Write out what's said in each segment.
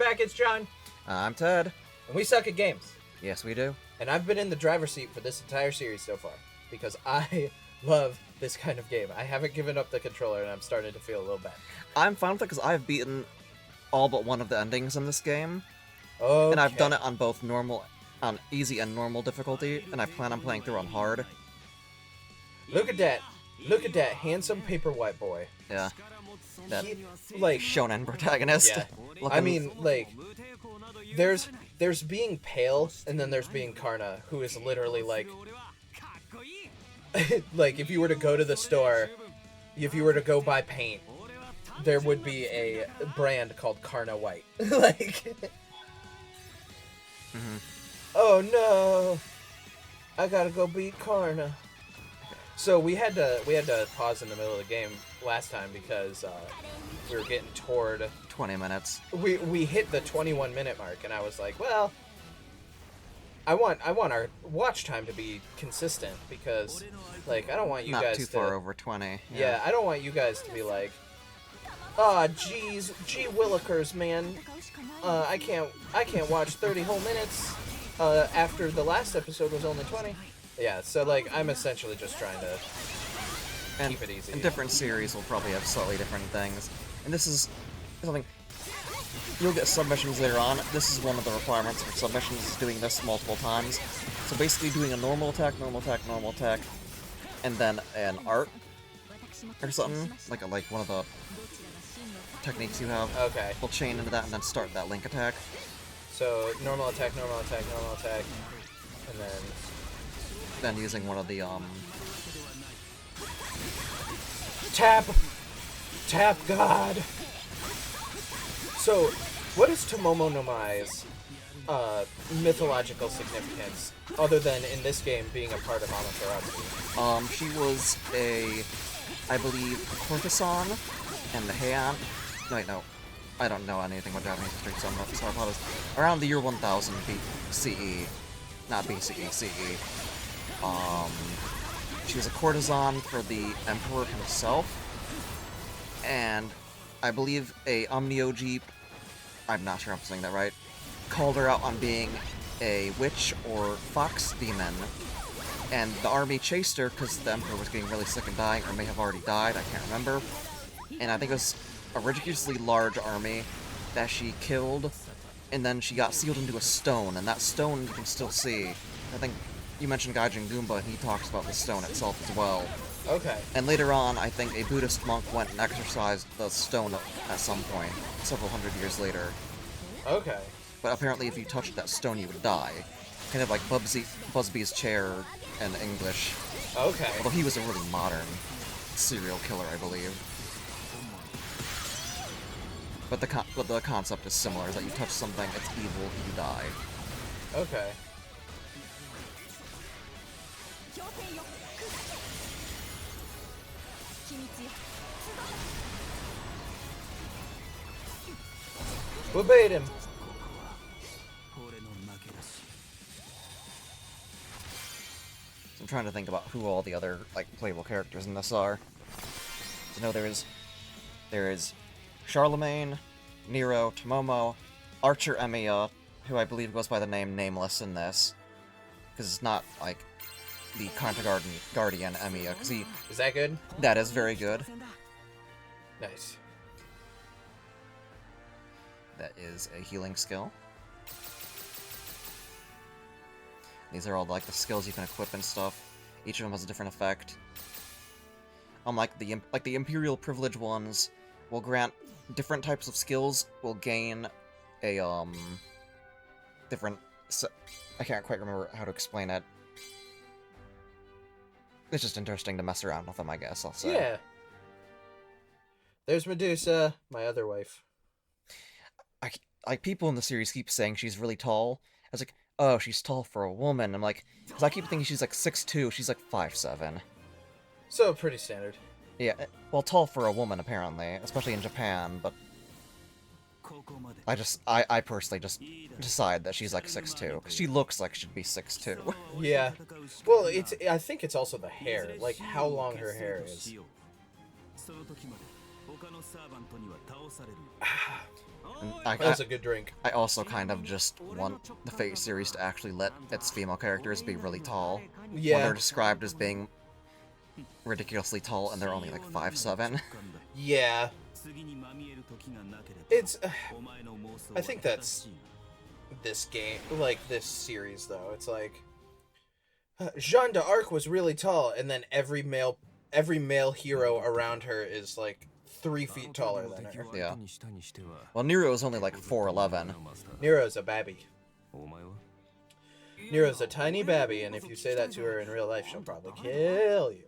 back, it's John. I'm Ted. And we suck at games. Yes, we do. And I've been in the driver's seat for this entire series so far, because I love this kind of game. I haven't given up the controller, and I'm starting to feel a little bad. I'm fine with it because I've beaten all but one of the endings in this game. Okay. And I've done it on both easy and normal difficulty, and I plan on playing through on hard. Look at that. Look at that handsome paperwhite boy. Yeah. That like shonen protagonist. Yeah. Looking... I mean, like, there's being pale, and then there's being Karna, who is literally like, like, if you were to go to the store, if you were to go buy paint, there would be a brand called Karna White. Like, oh no, I gotta go beat Karna. So we had to pause in the middle of the game last time because we were getting toward 20 minutes. We hit the 21-minute mark, and I was like, well, I want our watch time to be consistent because, like, I don't want you Not guys too to far over 20. Yeah, I don't want you guys to be like, ah, geez, gee willikers, man, I can't watch 30 whole minutes after the last episode was only 20. Yeah, so, like, I'm essentially just trying to keep it easy. And different series will probably have slightly different things. And this is something... You'll get submissions later on. This is one of the requirements for submissions, is doing this multiple times. So basically doing a normal attack, and then an art or something, like one of the techniques you have. Okay. We'll chain into that and then start that link attack. So, normal attack, and then using one of the, Tap God! So, what is Tomomo no Mai's mythological significance, other than in this game being a part of Amaterasu? She was I believe, courtesan in the Heian. No, I don't know anything about Japanese history, so I thought it was around the year 1000 CE. Not BCE, CE. She was a courtesan for the Emperor himself, and I believe a Omnioji, I'm not sure if I'm saying that right, called her out on being a witch or fox demon, and the army chased her because the Emperor was getting really sick and dying, or may have already died, I can't remember, and I think it was a ridiculously large army that she killed, and then she got sealed into a stone, and that stone you can still see. I think you mentioned Gaijin Goomba, and he talks about the stone itself as well. Okay. And later on, I think a Buddhist monk went and exorcised the stone at some point, several hundred years later. Okay. But apparently if you touched that stone, you would die. Kind of like Busby's chair in English. Okay. Although he was a really modern serial killer, I believe. But the concept is similar, is that you touch something, it's evil, you die. Okay. Forbade him. So I'm trying to think about who all the other, like, playable characters in this are. So no, there is Charlemagne, Nero, Tomomo, Archer Emiya, who I believe goes by the name Nameless in this, because it's not, like, the Contra Guardian Emiya, because he... Is that good? That is very good. Nice. That is a healing skill. These are all, like, the skills you can equip and stuff. Each of them has a different effect. Unlike the Imperial Privilege ones, will grant different types of skills, will gain a, different... I can't quite remember how to explain it. It's just interesting to mess around with them, I guess, I'll say. Yeah. There's Medusa, my other wife. Like, people in the series keep saying she's really tall. I was like, oh, she's tall for a woman. I'm like, because I keep thinking she's like 6'2", she's like 5'7". So, pretty standard. Yeah, well, tall for a woman, apparently, especially in Japan, but... I personally just decide that she's like 6'2", because she looks like she'd be 6'2". Yeah. Well, I think it's also the hair, like how long her hair is. That was a good drink. I also kind of just want the Fate series to actually let its female characters be really tall. Yeah. When they're described as being ridiculously tall and they're only like 5'7". Yeah. It's... I think that's this game, like this series though. It's like Jeanne d'Arc was really tall, and then every male hero around her is like 3 feet taller than her. Yeah. Well, Nero is only like 4'11". Nero's a babby. Nero's a tiny babby, and if you say that to her in real life, she'll probably kill you.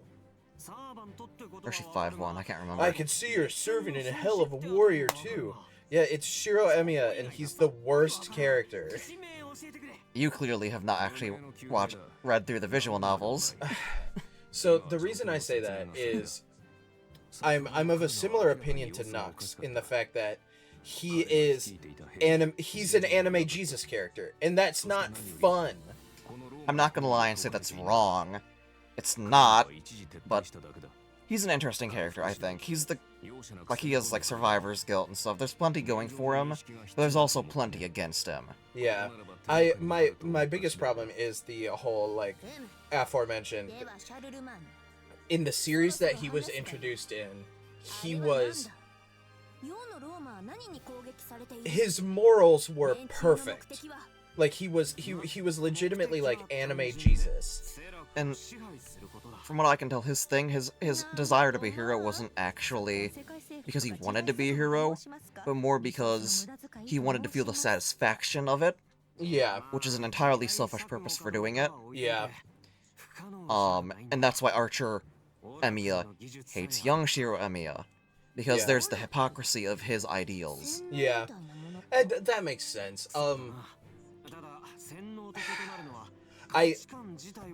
Or is she 5'1"? I can't remember. I could see her serving in a hell of a warrior too. Yeah, it's Shiro Emiya, and he's the worst character. You clearly have not actually read through the visual novels. So the reason I say that is I'm of a similar opinion to Nux in the fact that he's an anime Jesus character, and that's not fun. I'm not gonna lie and say that's wrong. It's not, but he's an interesting character, I think. He has like survivor's guilt and stuff. There's plenty going for him, but there's also plenty against him. Yeah. My biggest problem is the whole, like, aforementioned, in the series that he was introduced in, his morals were perfect. Like, he was legitimately like anime Jesus. And from what I can tell, his desire to be a hero wasn't actually because he wanted to be a hero, but more because he wanted to feel the satisfaction of it. Yeah. Which is an entirely selfish purpose for doing it. Yeah. And that's why Archer Emiya hates young Shiro Emiya. Because there's the hypocrisy of his ideals. Yeah. And that makes sense. I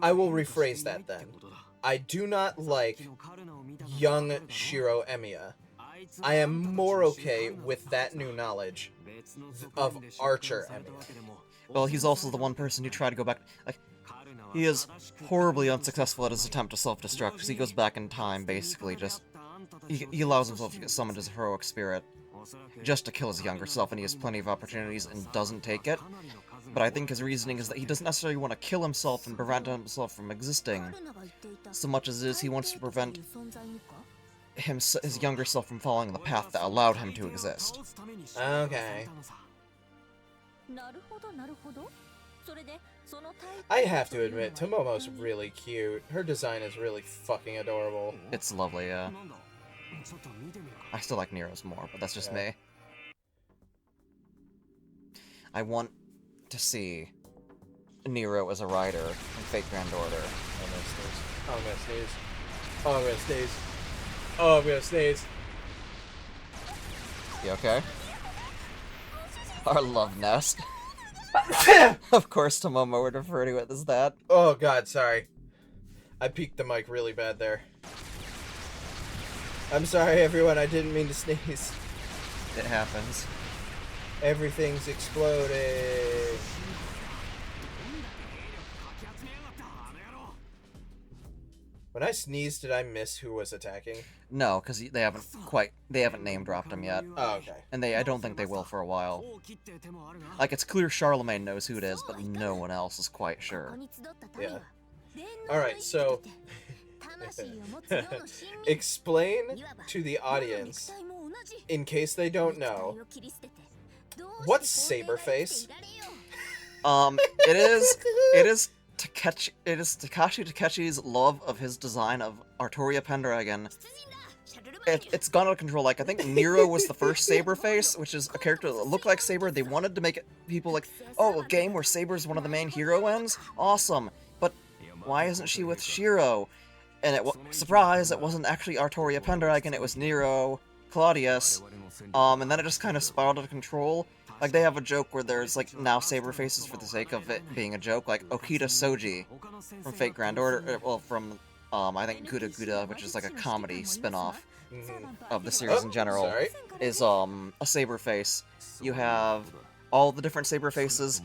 will rephrase that then. I do not like young Shiro Emiya. I am more okay with that new knowledge of Archer Emiya. Well, he's also the one person who tried to go back. Like, he is horribly unsuccessful at his attempt to self-destruct, because he goes back in time, basically, just... He allows himself to get summoned his heroic spirit, just to kill his younger self, and he has plenty of opportunities and doesn't take it. But I think his reasoning is that he doesn't necessarily want to kill himself and prevent himself from existing, so much as it is he wants to prevent his younger self from following the path that allowed him to exist. Okay. I have to admit, Tomomo's really cute. Her design is really fucking adorable. It's lovely, yeah. I still like Nero's more, but that's just me. I want to see Nero as a rider in Fate Grand Order. Oh, I'm gonna sneeze. Oh, I'm gonna sneeze. Oh, I'm gonna sneeze. You okay? Our love nest. Of course Tomomo would refer to it as that. Oh god, sorry. I peeked the mic really bad there. I'm sorry everyone, I didn't mean to sneeze. It happens. Everything's exploding. When I sneezed, did I miss who was attacking? No, because they haven't name dropped him yet. Oh, okay. And I don't think they will for a while. Like, it's clear Charlemagne knows who it is, but no one else is quite sure. Yeah. Alright, so... explain to the audience, in case they don't know, what's Saberface? It is Takashi Takeuchi's love of his design of Artoria Pendragon. It's gone out of control. Like, I think Nero was the first Saberface, which is a character that looked like Saber. They wanted to make it people like, oh, a game where Saber's one of the main heroines? Awesome. But why isn't she with Shiro? And surprise, it wasn't actually Artoria Pendragon, it was Nero Claudius. And then it just kind of spiraled out of control. Like, they have a joke where there's, like, now Saber faces for the sake of it being a joke, like Okita Soji from Fate Grand Order, well, from, I think Guda Guda, which is, like, a comedy spin-off of the series in general, is, a Saber face. You have all the different Saber faces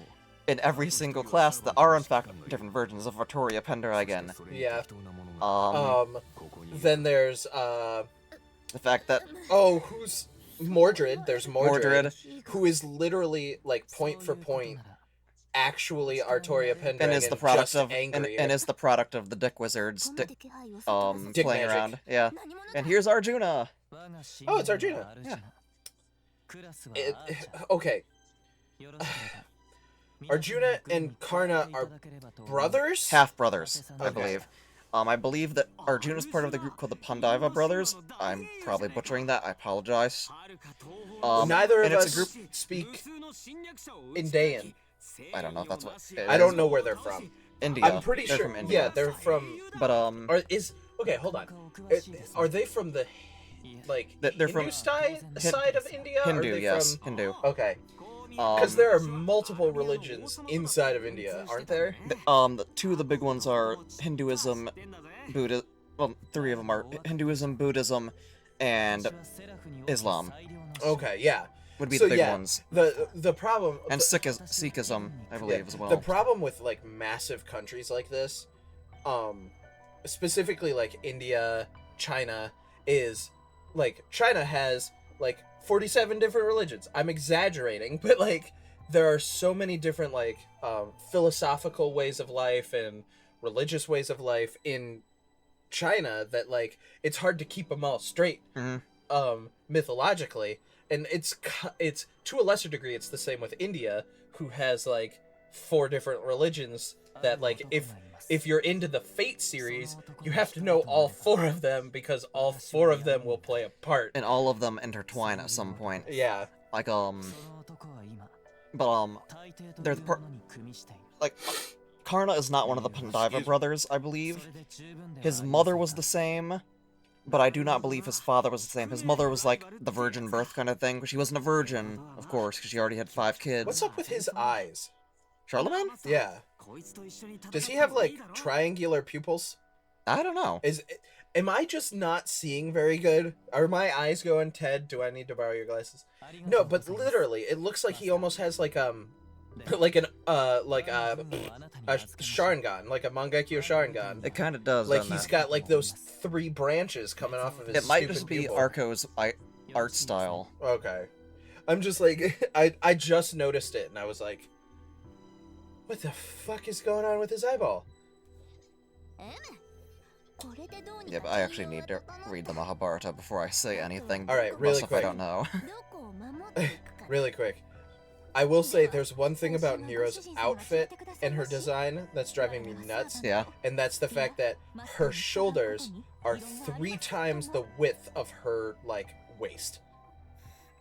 in every single class that are, in fact, different versions of Artoria Pendragon. Yeah. Then there's, The fact that Oh, who's Mordred? There's Mordred, Mordred who is literally like point for point, actually Artoria Pendragon, and is the product just of angry. and is the product of the Dick Wizards Dick playing magic. around. Yeah. And here's Arjuna. Oh, it's Arjuna. Yeah. Okay. Arjuna and Karna are brothers? Half brothers, I Okay. believe. I believe that Arjuna's part of the group called the Pandava Brothers. I'm probably butchering that. I apologize. Neither of and it's us a group. speak Indian. I don't know if that's what. It I is. don't know where they're from. India. I'm pretty They're sure. from India. Yeah, they're from. But Okay, hold on. Are they from the like They're Hindu from- side of India? Or are Hindu, they yes, from... Hindu. Okay, because there are multiple religions inside of India, aren't there? Two of the big ones are Hinduism, Buddha. Well, three of them are Hinduism, Buddhism, and Islam. Okay, yeah. Would be So, the big yeah, ones. The problem And Sikhism, I believe, as well. The problem with like massive countries like this, specifically like India, China, is like China has like 47 different religions. I'm exaggerating, but like there are so many different like philosophical ways of life and religious ways of life in China that like it's hard to keep them all straight mythologically. And it's to a lesser degree it's the same with India, who has like 4 different religions that like if you're into the Fate series, you have to know all 4 of them because all 4 of them will play a part. And all of them intertwine at some point. Yeah. Like they're the part. Like, Karna is not one of the Pandava brothers, I believe. His mother was the same, but I do not believe his father was the same. His mother was like the virgin birth kind of thing, but she wasn't a virgin, of course, because she already had 5 kids. What's up with his eyes? Charlemagne? Yeah. Does he have like triangular pupils? I don't know. Am I just not seeing very good? Are my eyes going, Ted? Do I need to borrow your glasses? No, but literally, it looks like he almost has like a Sharingan, like a Mangekyo Sharingan. It kind of does. Like doesn't he's it? got like those 3 branches coming off of his. It might stupid just be pupil. Arco's art style. Okay, I'm just like I just noticed it and I was like, what the fuck is going on with his eyeball? Yeah, but I actually need to read the Mahabharata before I say anything. All right, really stuff quick. I don't know. Really quick. I will say there's one thing about Nero's outfit and her design that's driving me nuts. Yeah. And that's the fact that her shoulders are 3 times the width of her, like, waist.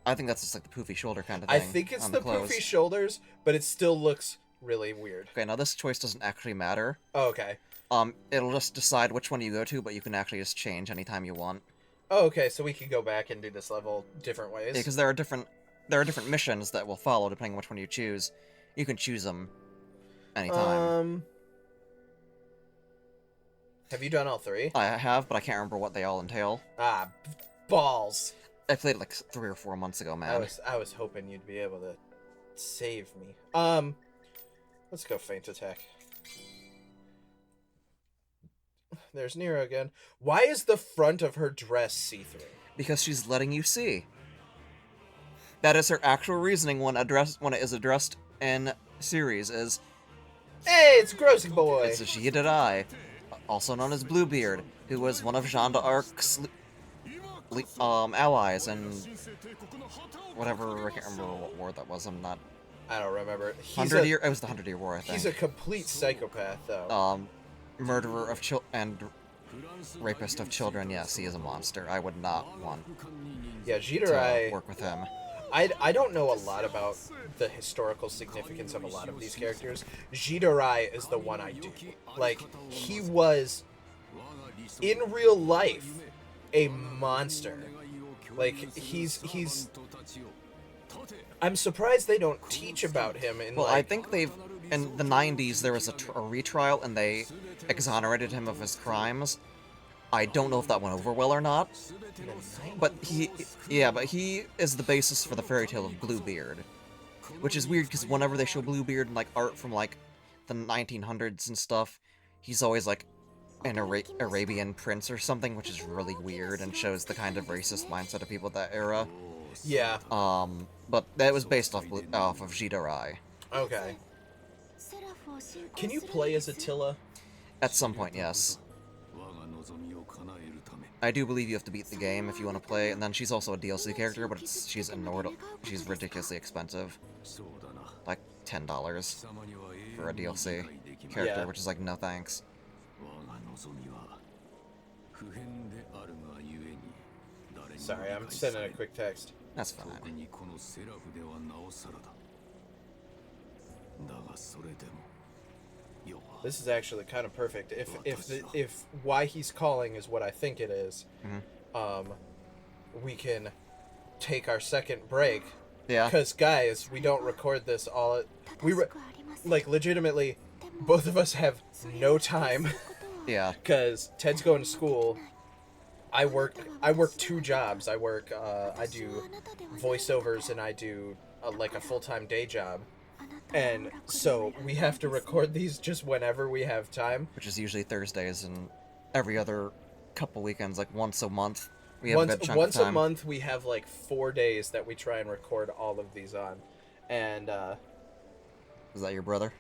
I think that's just like the poofy shoulder kind of I thing. think it's on the clothes. poofy shoulders, but it still looks really weird. Okay, now this choice doesn't actually matter. Oh, okay. It'll just decide which one you go to, but you can actually just change anytime you want. Oh, okay, so we can go back and do this level different ways. Yeah, because there are different missions that will follow depending on which one you choose. You can choose them anytime. Have you done all 3? I have, but I can't remember what they all entail. Ah, balls. I played it like 3 or 4 months ago, man. I was hoping you'd be able to save me. Let's go feint attack. There's Nero again. Why is the front of her dress see-through? Because she's letting you see. That is her actual reasoning when it is addressed in series is, Hey, it's Grossy Boy! it's a Jidai, also known as Bluebeard, who was one of Jeanne d'Arc's allies and whatever, I can't remember what war that was, I don't remember. it was the 100-Year War, I think. He's a complete psychopath, though. Murderer of and rapist of children, yes, he is a monster. I would not want Yeah, to Jidai... work with him. I don't know a lot about the historical significance of a lot of these characters. Jidai is the one I do. Like, he was, in real life, a monster. Like, he's... I'm surprised they don't teach about him in, Well, like... I think in the 90s, there was a retrial, and they exonerated him of his crimes. I don't know if that went over well or not. But he is the basis for the fairy tale of Bluebeard. Which is weird, because whenever they show Bluebeard in, like, art from, like, the 1900s and stuff, he's always, like, an Arabian prince or something, which is really weird and shows the kind of racist mindset of people of that era. Yeah. But that was based off of Jidarai. Okay. Can you play as Attila? At some point, yes. I do believe you have to beat the game if you want to play, and then she's also a DLC character, but she's ridiculously expensive. Like $10 for a DLC character, which is like, no thanks. Sorry, I'm sending a quick text. That's fine. This is actually kind of perfect. If why he's calling is what I think it is, we can take our second break. Yeah. Because guys, we don't record this all. Like legitimately, both of us have no time. Yeah. Because Ted's going to school. I work 2 jobs. I do voiceovers and I do like a full-time day job. And so we have to record these just whenever we have time. Which is usually Thursdays, and every other couple weekends, like once a month, we have Once a good chunk of time. a month we have like 4 days that we try and record all of these on. And Is that your brother?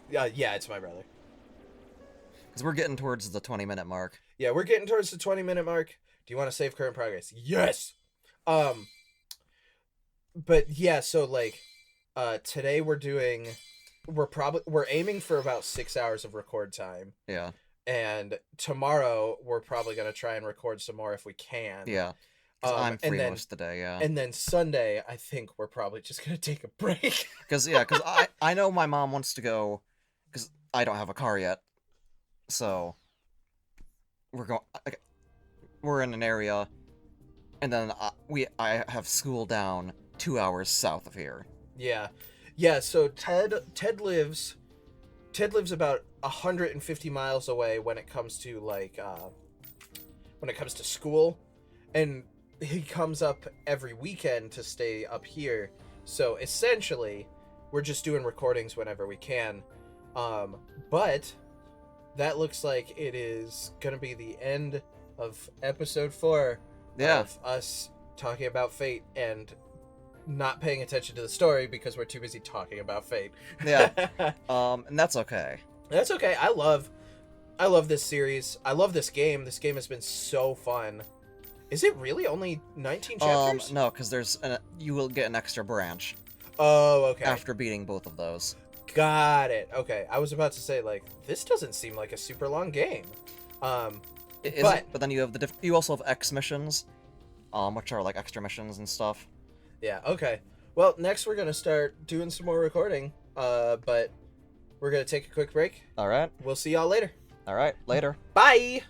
yeah, it's my brother. Because we're getting towards the 20-minute mark. Yeah, we're getting towards the 20-minute mark. Do you want to save current progress? Yes. But yeah, so like today we're aiming for about 6 hours of record time. Yeah. And tomorrow we're probably going to try and record some more if we can. Yeah. I'm free most of the day, yeah. And then Sunday, I think we're probably just going to take a break. Because I know my mom wants to go, because I don't have a car yet. So we're in an area, and then I have school down 2 hours south of here. Yeah. So Ted lives about 150 miles away when it comes to school, and he comes up every weekend to stay up here. So essentially, we're just doing recordings whenever we can. But that looks like it is gonna be the end of episode 4 of us talking about Fate and not paying attention to the story because we're too busy talking about Fate. Yeah. And that's okay. That's okay. I love this series. I love this game. This game has been so fun. Is it really only 19 chapters? No, because you will get an extra branch. Oh, okay. After beating both of those. Got it. Okay. I was about to say, like, this doesn't seem like a super long game. But then you have you also have X missions, which are like extra missions and stuff. Yeah, okay. Well, next we're gonna start doing some more recording, but we're gonna take a quick break. Alright. We'll see y'all later. Alright, later. Bye!